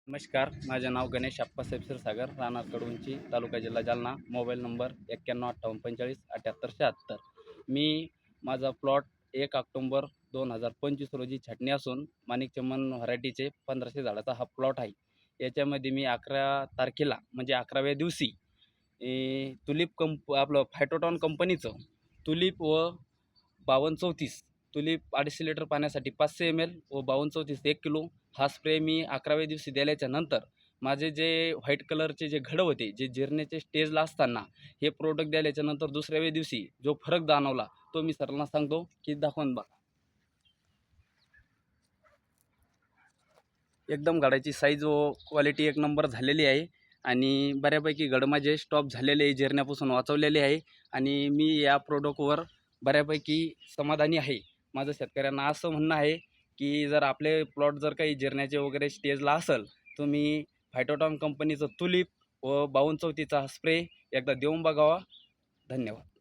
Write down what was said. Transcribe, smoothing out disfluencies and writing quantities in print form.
नमस्कार, माझे नाव गणेश आप्पासाहेब क्षीरसागर, राहणार कडुंची, तालुका जिल्हा जालना. Mobile number 9158457876. मी माझा प्लॉट 1 ऑक्टोबर 2025 रोजी छाटणी असून माणिक चमन व्हरायटीचे 1500 झाडाचा हा प्लॉट आहे. याच्यामध्ये मी 11 तारखेला म्हणजे 11व्या दिवशी तुलिप आपलं फायटोटॉन कंपनीचं तुलिप व 5234 तुलिप 250 लिटर पाण्यासाठी 500 ml व 5234 1 किलो हा स्प्रे मी 11व्या दिवशी दिल्याच्या नंतर माझे जे व्हाईट कलरचे जे घड होते, जे जिरण्याचे स्टेजला असताना हे प्रोडक्ट दिल्याच्या नंतर दुसऱ्याव्या दिवशी जो फरक जाणवला तो मी सरांना सांगतो की दाखवून बघा. एकदम घडाची साईज व क्वालिटी एक नंबर झालेली आहे आणि बऱ्यापैकी घड माझे स्टॉप झालेले आहे, जिरण्यापासून वाचवलेले आहे आणि मी या प्रोडक्टवर बऱ्यापैकी समाधानी आहे. माझं शेतकऱ्यांना असं म्हणणं आहे की जर आपले प्लॉट जर काही जिरण्याचे वगैरे स्टेजला असेल, तुम्ही फायटोटॉन कंपनीचं तुलिप व 5234चा स्प्रे एकदा देऊन बघावा. धन्यवाद.